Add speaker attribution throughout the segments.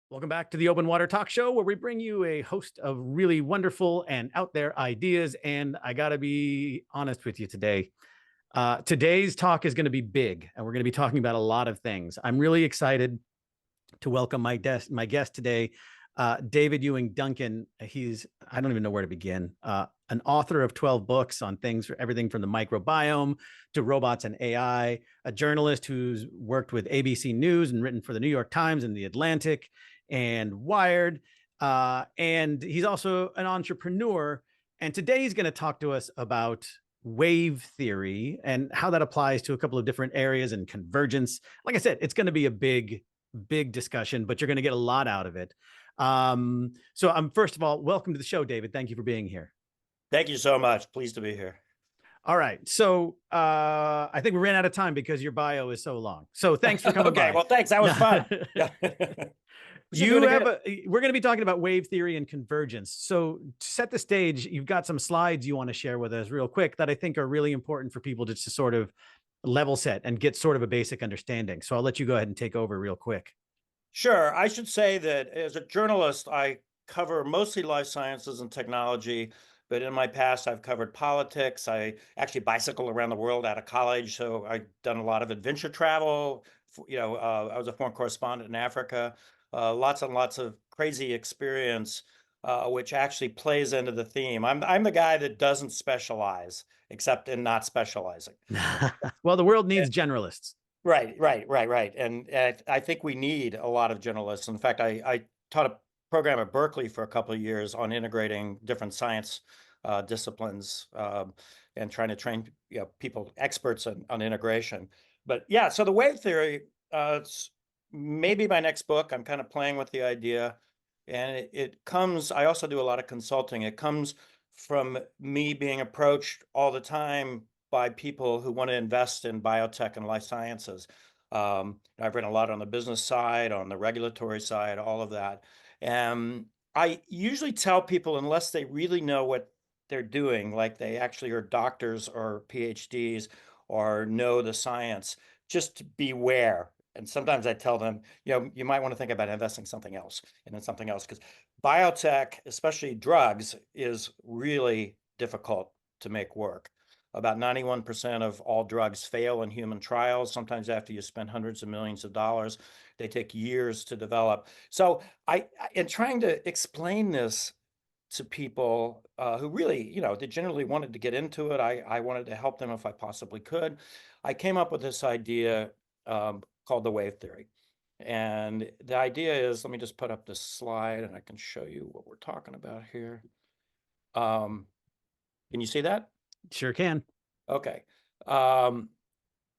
Speaker 1: Welcome back to the OpenWater Talk Show, where we bring you a host of really wonderful and out there ideas. And I got to be honest with you today. Today's talk is going to be big, and we're going to be talking about a lot of things. I'm really excited to welcome my guest today, David Ewing Duncan. I don't even know where to begin. An author of 12 books on everything from the microbiome to robots and AI, a journalist who's worked with ABC News and written for the New York Times and the Atlantic and Wired. And he's also an entrepreneur. And today he's going to talk to us about wave theory and how that applies to a couple of different areas and convergence. Like I said, it's going to be a big discussion, but you're going to get a lot out of it. So I'm first of all, welcome to the show, David. Thank you for being here.
Speaker 2: Thank you so much. Pleased to be here.
Speaker 1: All right. So I think we ran out of time because your bio is so long. So thanks for coming
Speaker 2: Okay,
Speaker 1: by.
Speaker 2: well, thanks. That was fun. Yeah.
Speaker 1: We're going to be talking about wave theory and convergence. So to set the stage, you've got some slides you want to share with us real quick that I think are really important for people just to sort of level set and get sort of a basic understanding. So I'll let you go ahead and take over real quick.
Speaker 2: Sure. I should say that as a journalist, I cover mostly life sciences and technology, but in my past, I've covered politics. I actually bicycle around the world out of college, so I've done a lot of adventure travel. I was a foreign correspondent in Africa. Lots and lots of crazy experience, which actually plays into the theme. I'm the guy that doesn't specialize, except in not specializing.
Speaker 1: Well, the world needs generalists.
Speaker 2: Right. And I think we need a lot of generalists. In fact, I taught a program at Berkeley for a couple of years on integrating different science disciplines and trying to train people, experts on integration. But yeah, so the wave theory, it's maybe my next book. I'm kind of playing with the idea. And it comes, I also do a lot of consulting. It comes from me being approached all the time by people who want to invest in biotech and life sciences. I've written a lot on the business side, on the regulatory side, all of that. And I usually tell people, unless they really know what they're doing, like they actually are doctors or PhDs or know the science, just beware. And sometimes I tell them, you might want to think about investing something else and then something else, because biotech, especially drugs, is really difficult to make work. About 91% of all drugs fail in human trials. Sometimes after you spend hundreds of millions of dollars, they take years to develop. So in trying to explain this to people who really, they generally wanted to get into it, I wanted to help them if I possibly could. I came up with this idea called the wave theory. And the idea is, let me just put up this slide and I can show you what we're talking about here. Can you see that?
Speaker 1: Sure can.
Speaker 2: Okay.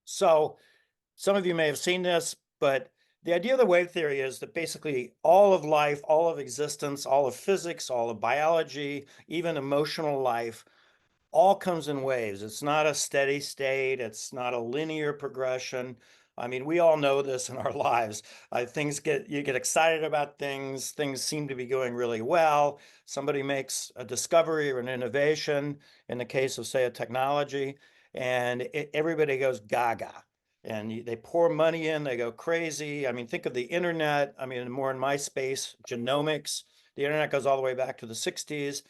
Speaker 2: So some of you may have seen this, but the idea of the wave theory is that basically all of life, all of existence, all of physics, all of biology, even emotional life, all comes in waves. It's not a steady state. It's not a linear progression. I mean, we all know this in our lives. You get excited about things. Things seem to be going really well. Somebody makes a discovery or an innovation, in the case of, say, a technology, and everybody goes gaga. And they pour money in, they go crazy. I mean, think of the internet. I mean, more in my space, genomics. The internet goes all the way back to the 60s.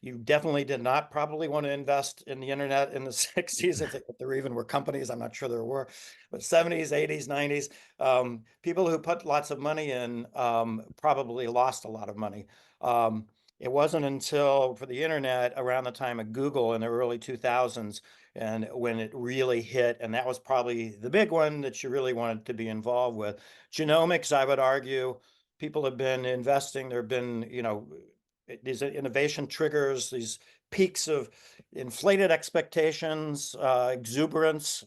Speaker 2: You definitely did not probably want to invest in the internet in the 60s, if there even were companies. I'm not sure there were, but 70s, 80s, 90s, people who put lots of money in probably lost a lot of money. It wasn't until for the internet around the time of Google in the early 2000s and when it really hit, and that was probably the big one that you really wanted to be involved with. Genomics, I would argue, people have been investing. There have been, these innovation triggers, these peaks of inflated expectations, exuberance,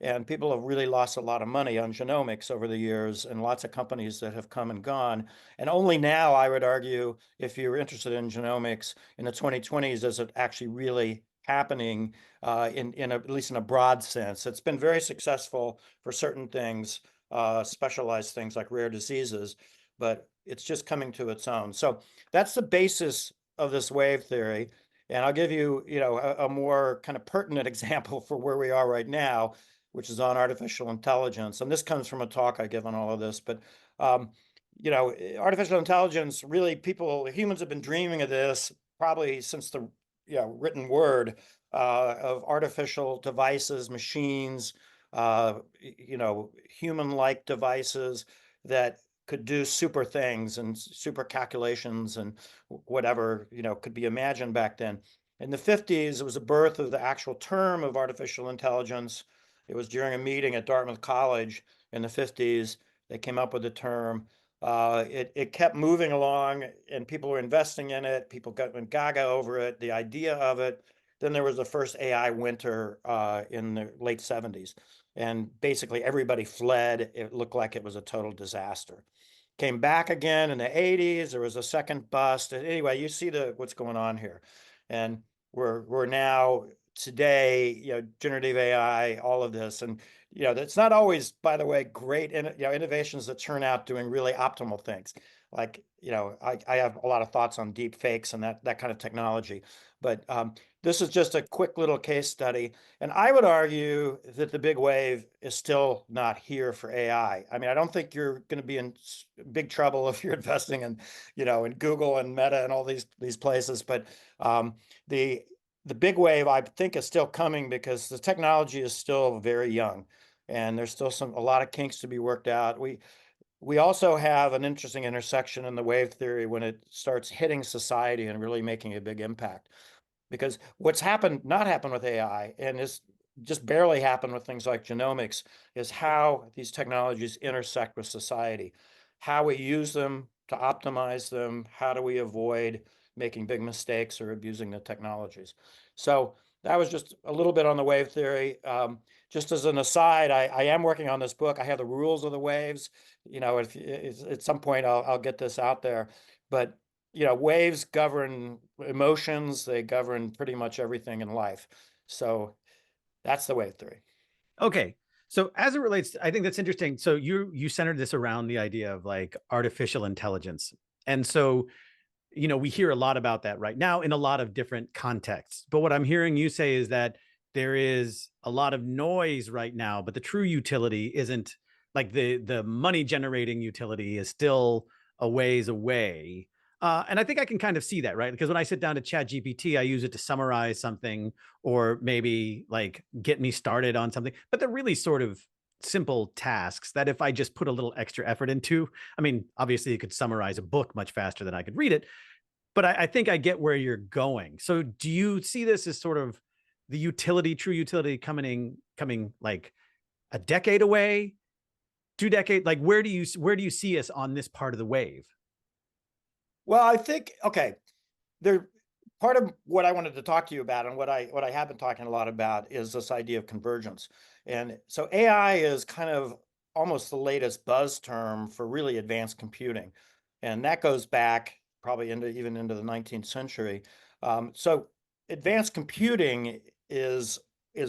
Speaker 2: and people have really lost a lot of money on genomics over the years, and lots of companies that have come and gone. And only now, I would argue, if you're interested in genomics in the 2020s, is it actually really happening at least in a broad sense. It's been very successful for certain things, specialized things like rare diseases, but it's just coming to its own. So that's the basis of this wave theory. And I'll give you, a more kind of pertinent example for where we are right now, which is on artificial intelligence. And this comes from a talk I give on all of this. But, artificial intelligence, really humans have been dreaming of this probably since the written word, of artificial devices, machines, human-like devices that could do super things and super calculations and whatever, could be imagined back then. In the 50s, it was the birth of the actual term of artificial intelligence. It was during a meeting at Dartmouth College in the 50s. They came up with the term. It kept moving along, and people were investing in it. People went gaga over it, the idea of it. Then there was the first AI winter in the late 70s, and basically everybody fled. It looked like it was a total disaster. Came back again in the 80s. There was a second bust. Anyway, you see what's going on here, and we're now today, generative AI, all of this, and that's not always, by the way, great innovations that turn out doing really optimal things. Like, I have a lot of thoughts on deep fakes and that kind of technology, but this is just a quick little case study. And I would argue that the big wave is still not here for AI. I mean, I don't think you're going to be in big trouble if you're investing in, in Google and Meta and all these places. But the big wave, I think, is still coming because the technology is still very young, and there's still a lot of kinks to be worked out. We also have an interesting intersection in the wave theory when it starts hitting society and really making a big impact. Because what's not happened with AI, and is just barely happened with things like genomics, is how these technologies intersect with society, how we use them to optimize them, how do we avoid making big mistakes or abusing the technologies. So that was just a little bit on the wave theory. Just as an aside, I am working on this book. I have the rules of the waves. If at some point I'll get this out there, but waves govern emotions. They govern pretty much everything in life. So that's the wave theory.
Speaker 1: Okay. So as it relates, I think that's interesting. So you centered this around the idea of like artificial intelligence. And so, we hear a lot about that right now in a lot of different contexts. But what I'm hearing you say is that there is a lot of noise right now, but the true utility isn't, like, the money generating utility is still a ways away. And I think I can kind of see that, right? Because when I sit down to chat GPT, I use it to summarize something or maybe like get me started on something, but they're really sort of simple tasks that if I just put a little extra effort into, I mean, obviously you could summarize a book much faster than I could read it, but I think I get where you're going. So do you see this as sort of the utility, true utility coming like a decade away, 2 decades? Like where do you see us on this part of the wave?
Speaker 2: Well, I think, okay, part of what I wanted to talk to you about, and what I have been talking a lot about, is this idea of convergence. And so AI is kind of almost the latest buzz term for really advanced computing. And that goes back probably even into the 19th century. So advanced computing is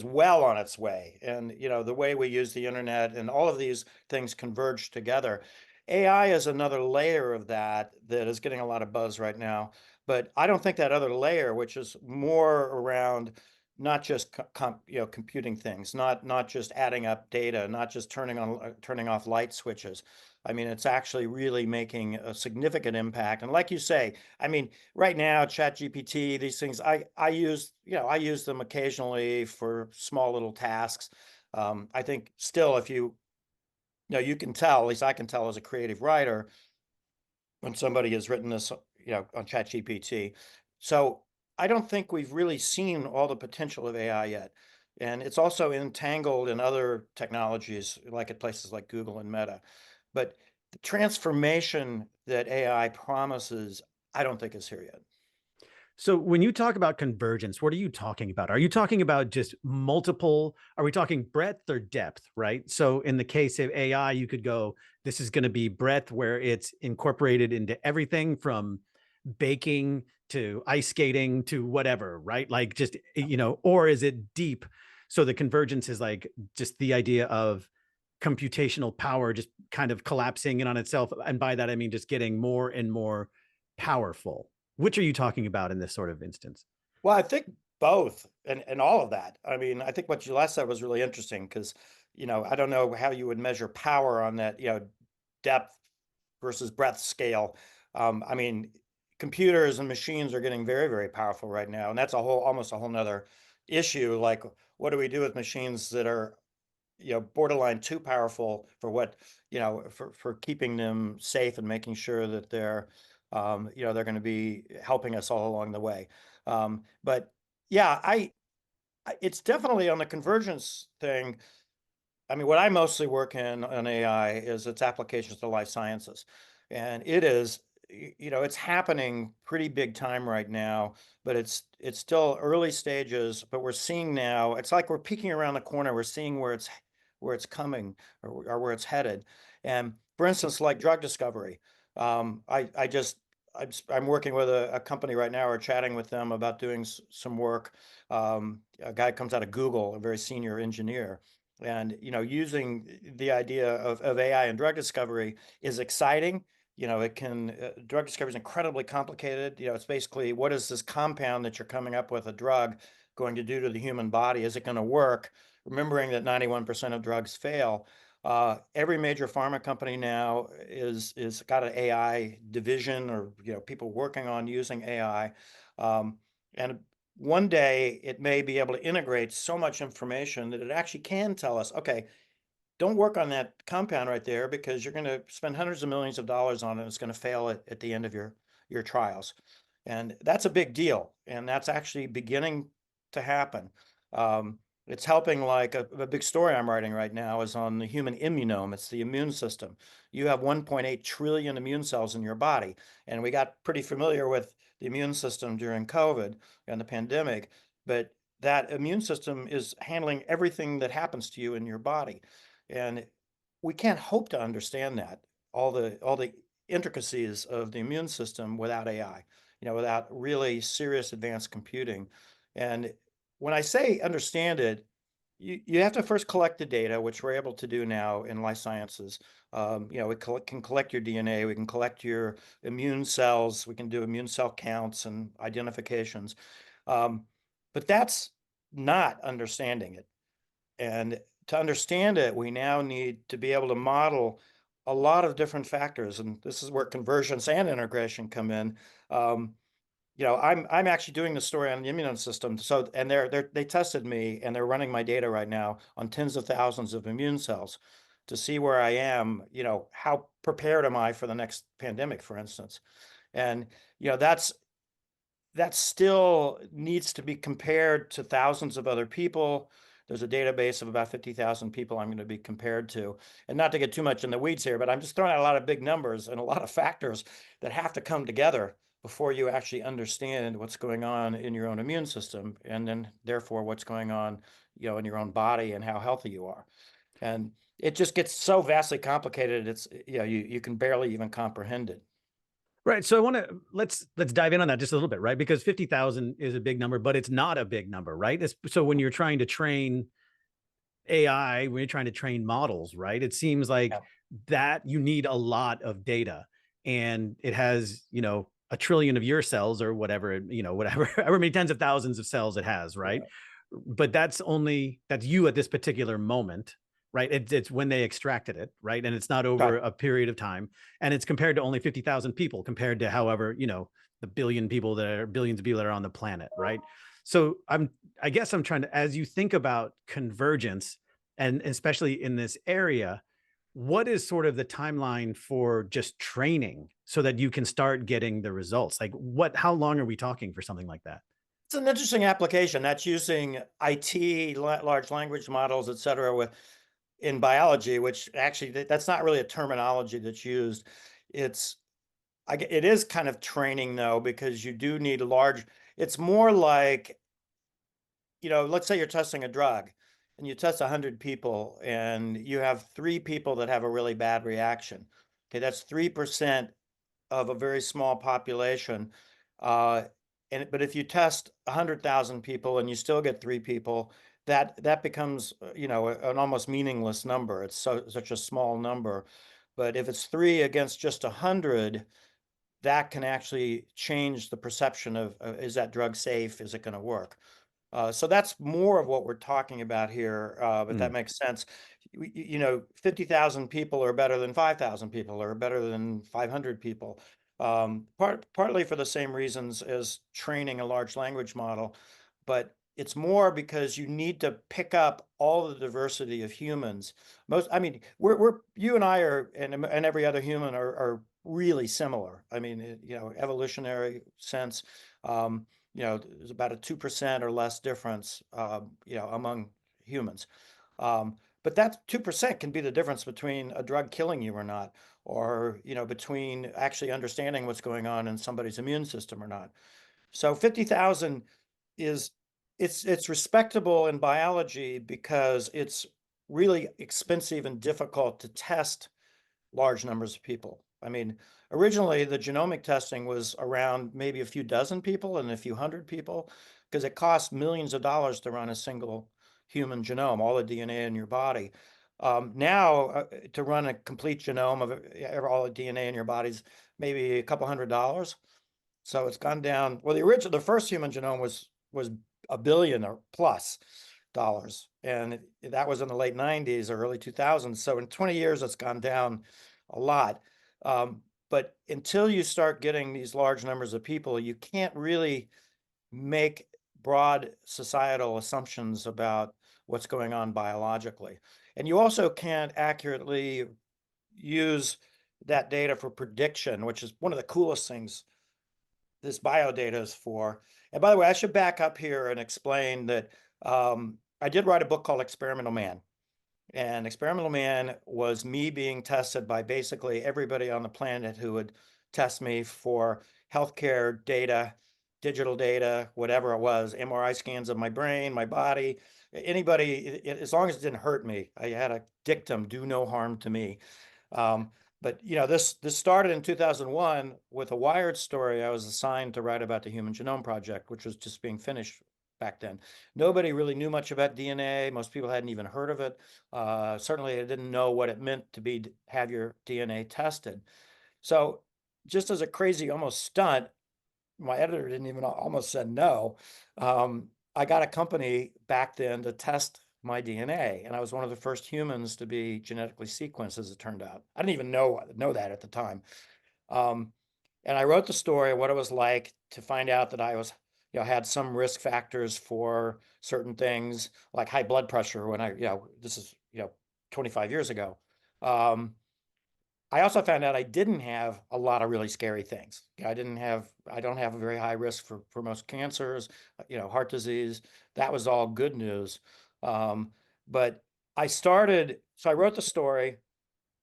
Speaker 2: well on its way. And the way we use the internet and all of these things converge together. AI is another layer of that is getting a lot of buzz right now. But I don't think that other layer, which is more around not just computing things, not just adding up data, not just turning off light switches. I mean, it's actually really making a significant impact. And like you say, I mean, right now, ChatGPT, these things, I use them occasionally for small little tasks. I think still, if you can tell, at least I can tell as a creative writer, when somebody has written this, on ChatGPT. So I don't think we've really seen all the potential of AI yet. And it's also entangled in other technologies, like at places like Google and Meta. But the transformation that AI promises, I don't think is here yet.
Speaker 1: So when you talk about convergence, what are you talking about? Are you talking about just multiple? Are we talking breadth or depth, right? So in the case of AI, you could go, this is going to be breadth where it's incorporated into everything from baking to ice skating to whatever, right? Like just, or is it deep? So the convergence is like just the idea of computational power just kind of collapsing in on itself. And by that, I mean just getting more and more powerful. Which are you talking about in this sort of instance?
Speaker 2: Well, I think both and all of that. I mean, I think what you last said was really interesting because, I don't know how you would measure power on that, depth versus breadth scale. I mean, computers and machines are getting very, very powerful right now, and that's almost a whole nother issue. Like, what do we do with machines that are, borderline too powerful for what, for keeping them safe and making sure that they're going to be helping us all along the way. But yeah, it's definitely on the convergence thing. I mean, what I mostly work in on AI is its applications to life sciences. And it is, it's happening pretty big time right now, but it's still early stages, but we're seeing now, it's like we're peeking around the corner, we're seeing where it's coming, or where it's headed. And for instance, like drug discovery, I'm working with a company right now. We're chatting with them about doing some work. A guy comes out of Google, a very senior engineer, and using the idea of AI and drug discovery is exciting. Drug discovery is incredibly complicated. It's basically, what is this compound that you're coming up with, a drug, going to do to the human body? Is it going to work? Remembering that 91% of drugs fail. Every major pharma company now is got an AI division, or people working on using AI. And one day it may be able to integrate so much information that it actually can tell us, okay, don't work on that compound right there, because you're going to spend hundreds of millions of dollars on it. It's going to fail at the end of your trials. And that's a big deal. And that's actually beginning to happen. It's helping. Like a big story I'm writing right now is on the human immunome. It's the immune system. You have 1.8 trillion immune cells in your body. And we got pretty familiar with the immune system during COVID and the pandemic, but that immune system is handling everything that happens to you in your body. And we can't hope to understand that, all the intricacies of the immune system, without AI, without really serious advanced computing. And when I say understand it, you have to first collect the data, which we're able to do now in life sciences. We can collect your DNA, we can collect your immune cells, we can do immune cell counts and identifications. But that's not understanding it. And to understand it, we now need to be able to model a lot of different factors. And this is where convergence and integration come in. I'm actually doing the story on the immune system. So, and they tested me, and they're running my data right now on tens of thousands of immune cells to see where I am, how prepared am I for the next pandemic, for instance. And, that still needs to be compared to thousands of other people. There's a database of about 50,000 people I'm going to be compared to. And not to get too much in the weeds here, but I'm just throwing out a lot of big numbers and a lot of factors that have to come together before you actually understand what's going on in your own immune system, and then therefore what's going on, in your own body and how healthy you are. And it just gets so vastly complicated. It's, you can barely even comprehend it.
Speaker 1: Right. So I want to let's dive in on that just a little bit, right? Because 50,000 is a big number, but it's not a big number, right? So when you're trying to train AI, when you're trying to train models, right? It seems like
Speaker 2: Yeah.
Speaker 1: that you need a lot of data, and it has, a trillion of your cells, or whatever, whatever, however many tens of thousands of cells it has, right? But that's you at this particular moment, right? It's when they extracted it, right? And it's not over
Speaker 2: Right.
Speaker 1: a period of time, and it's compared to only 50,000 people, compared to however, the billions of people that are on the planet, right? So I guess I'm trying to, as you think about convergence, and especially in this area, what is sort of the timeline for just training so that you can start getting the results? Like, how long are we talking for something like that?
Speaker 2: It's an interesting application that's using IT, large language models, et cetera, in biology, which actually that's not really a terminology that's used. It is kind of training, though, because you do need it's more like, let's say you're testing a drug and you test 100 people and you have 3 people that have a really bad reaction. Okay, that's 3% of a very small population. But if you test 100,000 people and you still get 3 people, that becomes, an almost meaningless number. It's such a small number. But if it's 3 against just 100, that can actually change the perception of, is that drug safe? Is it going to work? So that's more of what we're talking about here, if that makes sense. 50,000 people are better than 5,000 people or better than 500 people. Partly for the same reasons as training a large language model, but it's more because you need to pick up all the diversity of humans. You and I are, and every other human are really similar. I mean, evolutionary sense, there's about a 2% or less difference, among humans. But that 2% can be the difference between a drug killing you or not, or between actually understanding what's going on in somebody's immune system or not. So 50,000 is it's respectable in biology because it's really expensive and difficult to test large numbers of people. I mean, originally the genomic testing was around maybe a few dozen people and a few hundred people because it costs millions of dollars to run a single human genome, all the DNA in your body. Now, to run a complete genome of all the DNA in your body is maybe a couple $100. So it's gone down. Well, the first human genome was $1 billion or plus dollars, and that was in the late 90s or early 2000s. So in 20 years, it's gone down a lot. But until you start getting these large numbers of people, you can't really make broad societal assumptions about what's going on biologically. And you also can't accurately use that data for prediction, which is one of the coolest things this bio data is for. And by the way, I should back up here and explain that I did write a book called Experimental Man. And Experimental Man was me being tested by basically everybody on the planet who would test me for healthcare data, digital data, whatever it was, MRI scans of my brain, my body, anybody, as long as it didn't hurt me. I had a dictum, do no harm to me. But this started in 2001 with a Wired story I was assigned to write about the Human Genome Project, which was just being finished back then. Nobody really knew much about DNA. Most people hadn't even heard of it. Certainly, they didn't know what it meant to have your DNA tested. So, just as a crazy almost stunt, my editor didn't even almost said no. I got a company back then to test my DNA, and I was one of the first humans to be genetically sequenced, as it turned out. I didn't even know that at the time. And I wrote the story of what it was like to find out that I was, had some risk factors for certain things like high blood pressure when this is, 25 years ago. I also found out I didn't have a lot of really scary things. I don't have a very high risk for most cancers, heart disease. That was all good news. But so I wrote the story.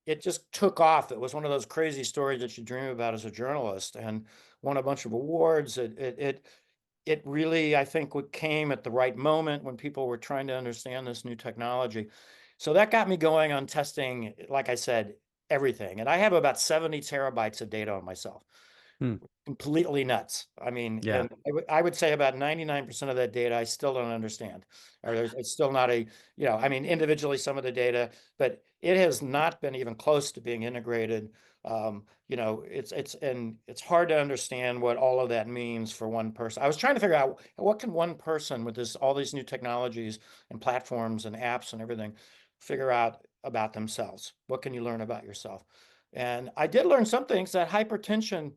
Speaker 2: It just took off. It was one of those crazy stories that you dream about as a journalist, and won a bunch of awards. It really, I think, came at the right moment when people were trying to understand this new technology. So that got me going on testing, like I said, everything. And I have about 70 terabytes of data on myself. Completely nuts. I mean,
Speaker 1: Yeah.
Speaker 2: and I would say about 99% of that data I still don't understand, or it's still not individually some of the data, but it has not been even close to being integrated. It's hard to understand what all of that means for one person. I was trying to figure out what can one person with all these new technologies and platforms and apps and everything figure out about themselves. What can you learn about yourself? And I did learn some things. That hypertension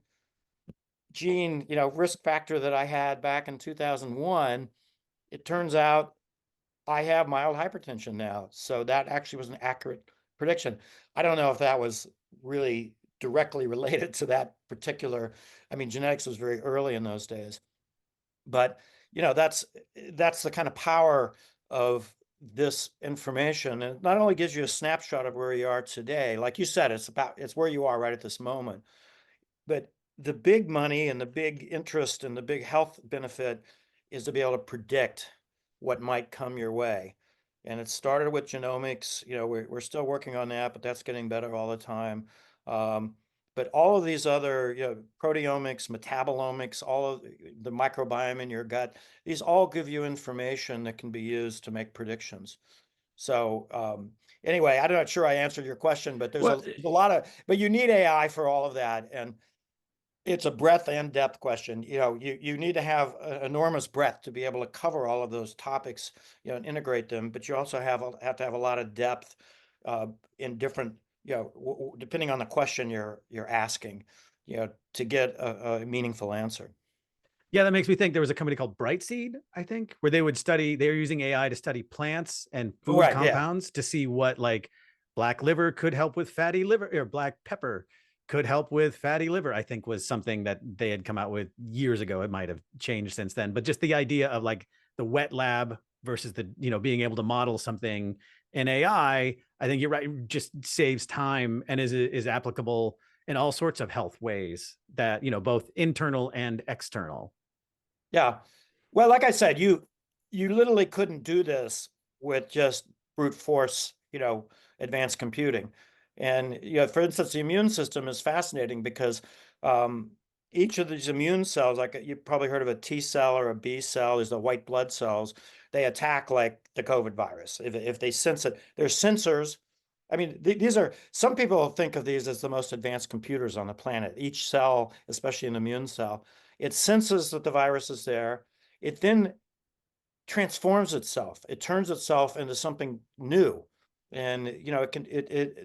Speaker 2: gene, risk factor that I had back in 2001, it turns out I have mild hypertension now. So that actually was an accurate prediction. I don't know if that was really directly related to that particular, genetics was very early in those days. But, that's the kind of power of this information. And it not only gives you a snapshot of where you are today, like you said, it's where you are right at this moment. But the big money and the big interest and the big health benefit is to be able to predict what might come your way. And it started with genomics. We're still working on that, but that's getting better all the time. But all of these other, proteomics, metabolomics, all of the microbiome in your gut, these all give you information that can be used to make predictions. So anyway, I'm not sure I answered your question, but there's a lot of, but you need AI for all of that. And it's a breadth and depth question. You need to have enormous breadth to be able to cover all of those topics, and integrate them. But you also have to have a lot of depth in different, depending on the question you're asking, to get a meaningful answer.
Speaker 1: Yeah, that makes me think there was a company called Brightseed, I think, where they were using AI to study plants and food
Speaker 2: Right. Yeah.
Speaker 1: compounds to see what like black liver could help with fatty liver, or black pepper could help with fatty liver, I think was something that they had come out with years ago. It might have changed since then, but just the idea of like the wet lab versus the, being able to model something in AI, I think you're right, just saves time and is applicable in all sorts of health ways that, both internal and external.
Speaker 2: Yeah. Well, like I said, you literally couldn't do this with just brute force, advanced computing. And for instance, the immune system is fascinating because each of these immune cells, like you've probably heard of a T cell or a B cell, is the white blood cells. They attack like the COVID virus if they sense it. There's sensors. I mean, these are, some people think of these as the most advanced computers on the planet. Each cell, especially an immune cell, it senses that the virus is there. It then transforms itself. It turns itself into something new. And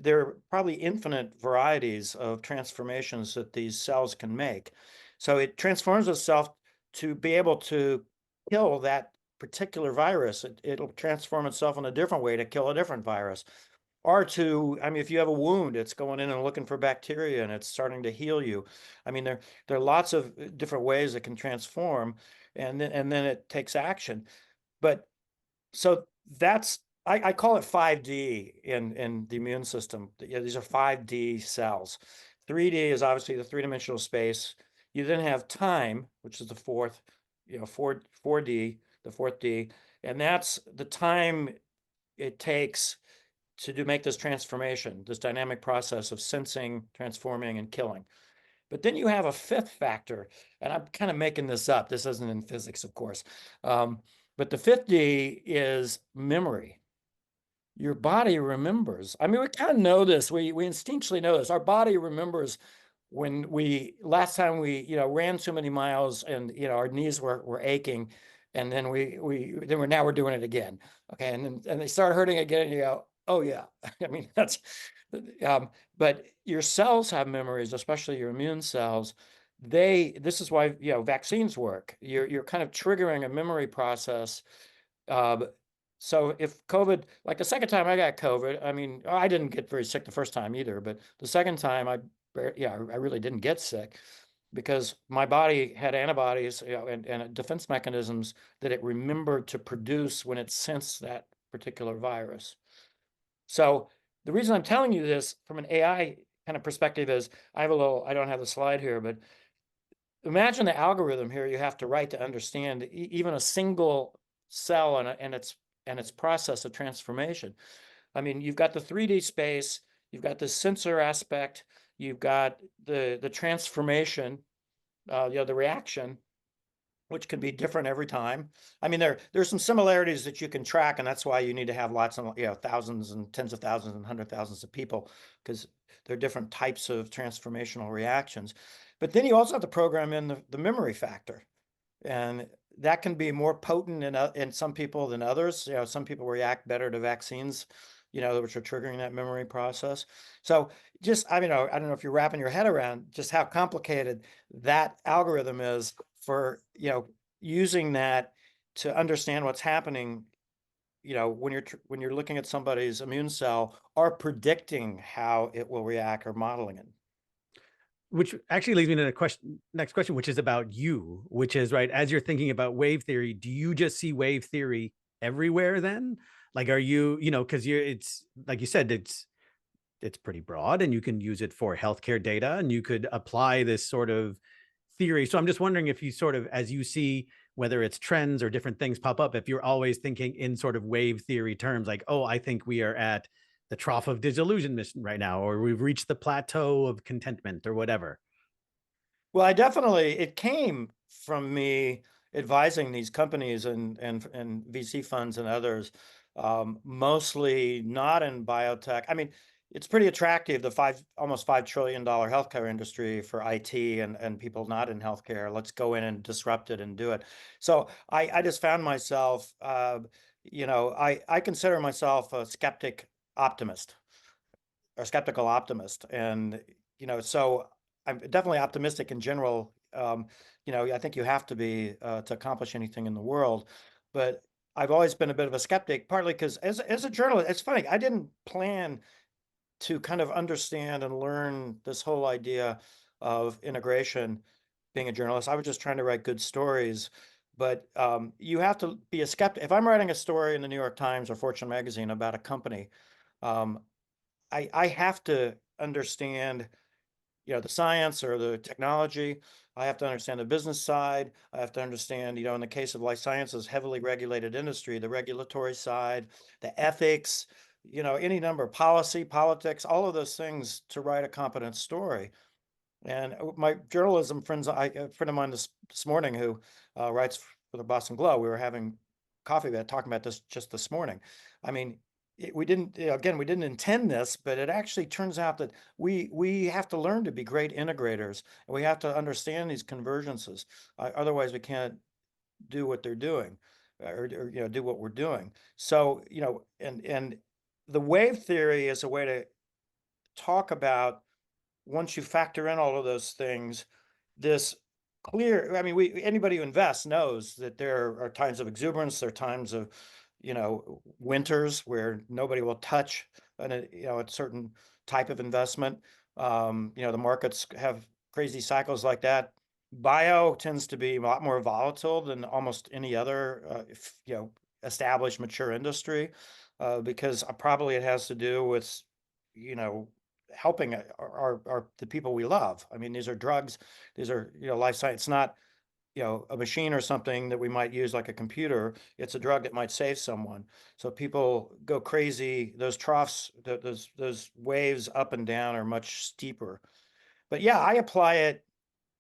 Speaker 2: there are probably infinite varieties of transformations that these cells can make. So it transforms itself to be able to kill that particular virus. It'll transform itself in a different way to kill a different virus. Or I mean, if you have a wound, it's going in and looking for bacteria and it's starting to heal you. I mean, there are lots of different ways it can transform, and then it takes action. But so I call it 5D in the immune system. These are 5D cells. 3D is obviously the three-dimensional space. You then have time, which is the fourth, 4D, the fourth D, and that's the time it takes to make this transformation, this dynamic process of sensing, transforming, and killing. But then you have a fifth factor, and I'm kind of making this up. This isn't in physics, of course. But the fifth D is memory. Your body remembers. I mean, we kind of know this. We instinctually know this. Our body remembers when last time we ran too many miles and our knees were aching, and then we're doing it again. Okay, and they start hurting again, and you go, oh yeah. I mean, that's but your cells have memories, especially your immune cells. This is why vaccines work. You're kind of triggering a memory process. So if COVID, like the second time I got COVID, I mean, I didn't get very sick the first time either, but the second time I really didn't get sick because my body had antibodies, and defense mechanisms that it remembered to produce when it sensed that particular virus. So the reason I'm telling you this from an AI kind of perspective is I don't have the slide here, but imagine the algorithm here you have to write to understand even a single cell and its process of transformation. I mean, you've got the 3D space, you've got the sensor aspect, you've got the transformation, the reaction, which can be different every time. I mean, there's some similarities that you can track, and that's why you need to have lots of thousands and tens of thousands and 100,000s of people, because there are different types of transformational reactions. But then you also have to program in the memory factor, and that can be more potent in some people than others. Some people react better to vaccines, which are triggering that memory process. So I don't know if you're wrapping your head around just how complicated that algorithm is for, using that to understand what's happening, when you're looking at somebody's immune cell or predicting how it will react or modeling it.
Speaker 1: Which actually leads me to the next question, which is about you, which is, right, as you're thinking about wave theory, do you just see wave theory everywhere then? Like, are you, because it's like you said, it's pretty broad and you can use it for healthcare data and you could apply this sort of theory. So I'm just wondering if you sort of, as you see, whether it's trends or different things pop up, if you're always thinking in sort of wave theory terms, like, oh, I think we are at the trough of disillusionment right now, or we've reached the plateau of contentment or whatever.
Speaker 2: Well, it came from me advising these companies and VC funds and others, mostly not in biotech. I mean, it's pretty attractive, the almost $5 trillion healthcare industry for IT and people not in healthcare. Let's go in and disrupt it and do it. So I just found myself, I consider myself a skeptic optimist. a skeptical optimist. And, so I'm definitely optimistic in general. I think you have to be to accomplish anything in the world. But I've always been a bit of a skeptic, partly because as a journalist, it's funny, I didn't plan to kind of understand and learn this whole idea of integration being a journalist. I was just trying to write good stories. But you have to be a skeptic. If I'm writing a story in the New York Times or Fortune magazine about a company, um, I have to understand, the science or the technology. I have to understand the business side. I have to understand, in the case of life sciences, heavily regulated industry, the regulatory side, the ethics, any number of policy, politics, all of those things to write a competent story. And my journalism friends, a friend of mine this morning who writes for the Boston Globe, we were having coffee about talking about this just this morning. I mean, we didn't, again, we didn't intend this, but it actually turns out that we have to learn to be great integrators, and we have to understand these convergences. Otherwise, we can't do what they're doing, or do what we're doing. So, and the wave theory is a way to talk about, once you factor in all of those things, this clear, I mean, anybody who invests knows that there are times of exuberance, there are times of, winters where nobody will touch a certain type of investment. The markets have crazy cycles like that. Bio tends to be a lot more volatile than almost any other, established mature industry, because probably it has to do with, you know, helping the people we love. I mean, these are drugs, these are, life science. It's not, a machine or something that we might use like a computer. It's a drug that might save someone. So people go crazy. Those troughs, those waves up and down are much steeper. But yeah, I apply it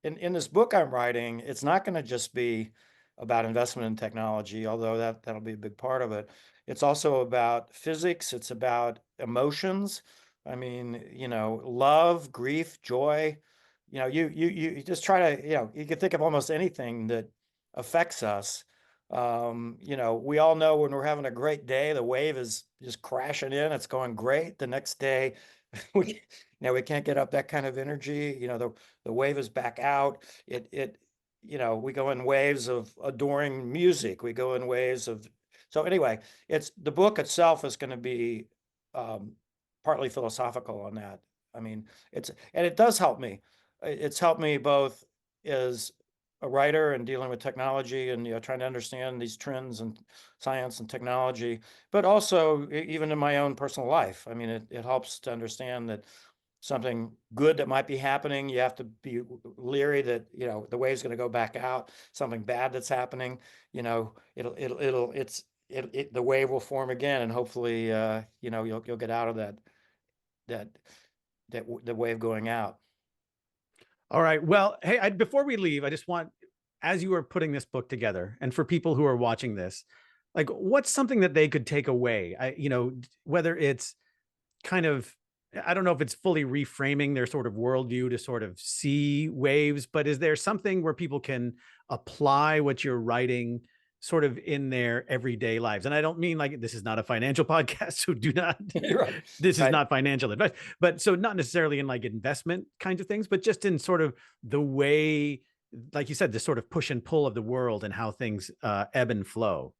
Speaker 2: in this book I'm writing. It's not going to just be about investment in technology, although that'll be a big part of it. It's also about physics. It's about emotions. I mean, love, grief, joy. You just try to, you can think of almost anything that affects us. We all know when we're having a great day, the wave is just crashing in. It's going great. The next day, we, we can't get up that kind of energy. The wave is back out. We go in waves of adoring music. We go in waves of, so anyway, it's the book itself is going to be partly philosophical on that. I mean, and it does help me. It's helped me both as a writer and dealing with technology and, trying to understand these trends and science and technology, but also even in my own personal life. I mean, it helps to understand that something good that might be happening, you have to be leery that, the wave's going to go back out. Something bad that's happening, the wave will form again, and hopefully, you'll get out of the wave going out.
Speaker 1: All right. Well, hey, before we leave, I just want, as you are putting this book together, and for people who are watching this, like, what's something that they could take away? Whether it's kind of, I don't know if it's fully reframing their sort of worldview to sort of see waves, but is there something where people can apply what you're writing sort of in their everyday lives? And I don't mean like, this is not a financial podcast, so do not,
Speaker 2: Right.
Speaker 1: this is
Speaker 2: Right.
Speaker 1: not financial advice, but so not necessarily in like investment kinds of things, but just in sort of the way, like you said, the sort of push and pull of the world and how things ebb and flow.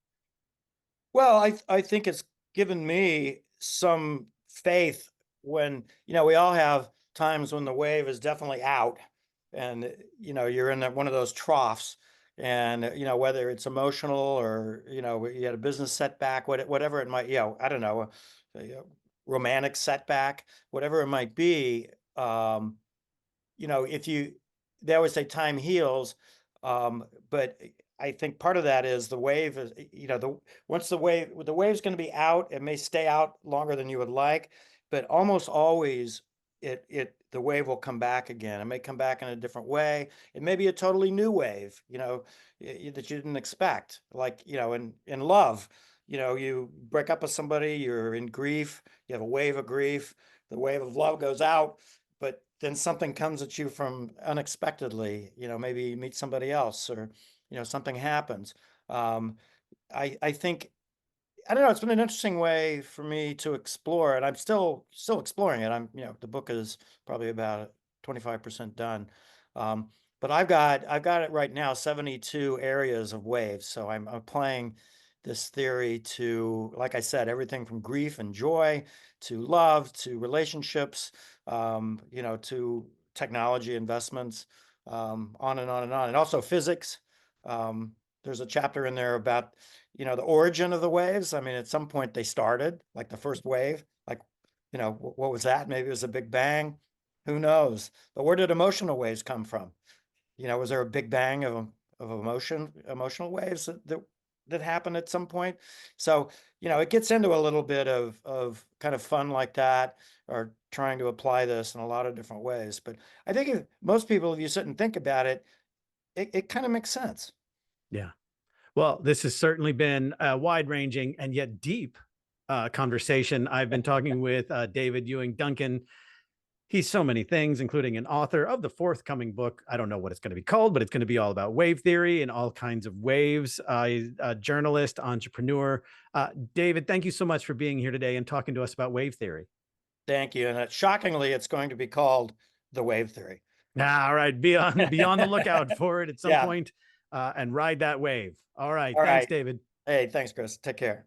Speaker 2: Well, I think it's given me some faith when, we all have times when the wave is definitely out, and, you're in one of those troughs, and, whether it's emotional or, you had a business setback, whatever it might, I don't know, a romantic setback, whatever it might be. If they always say time heals, but I think part of that is the wave is, once the wave's going to be out, it may stay out longer than you would like, but almost always the wave will come back again. It may come back in a different way. It may be a totally new wave, that you didn't expect. Like, in love, you break up with somebody, you're in grief, you have a wave of grief, the wave of love goes out, but then something comes at you from unexpectedly, maybe you meet somebody else, or, something happens. I think I don't know. It's been an interesting way for me to explore, and I'm still exploring it. The book is probably about 25% done. Um, but I've got it right now, 72 areas of waves. So I'm applying this theory to, like I said, everything from grief and joy to love to relationships, to technology investments, on and on and on, and also physics. There's a chapter in there about the origin of the waves. I mean, at some point they started, like the first wave, like, what was that? Maybe it was a big bang. Who knows? But where did emotional waves come from? Was there a big bang of emotional waves that happened at some point? So, it gets into a little bit of kind of fun like that, or trying to apply this in a lot of different ways. But I think if most people, if you sit and think about it, it kind of makes sense.
Speaker 1: Yeah. Well, this has certainly been a wide-ranging and yet deep conversation. I've been talking with David Ewing Duncan. He's so many things, including an author of the forthcoming book. I don't know what it's going to be called, but it's going to be all about wave theory and all kinds of waves. A journalist, entrepreneur. David, thank you so much for being here today and talking to us about wave theory.
Speaker 2: Thank you. And shockingly, it's going to be called the wave theory.
Speaker 1: All right, be on the lookout for it at some
Speaker 2: Yeah.
Speaker 1: point, and ride that wave. All right,
Speaker 2: All
Speaker 1: thanks,
Speaker 2: right.
Speaker 1: David.
Speaker 2: Hey, thanks, Chris. Take care.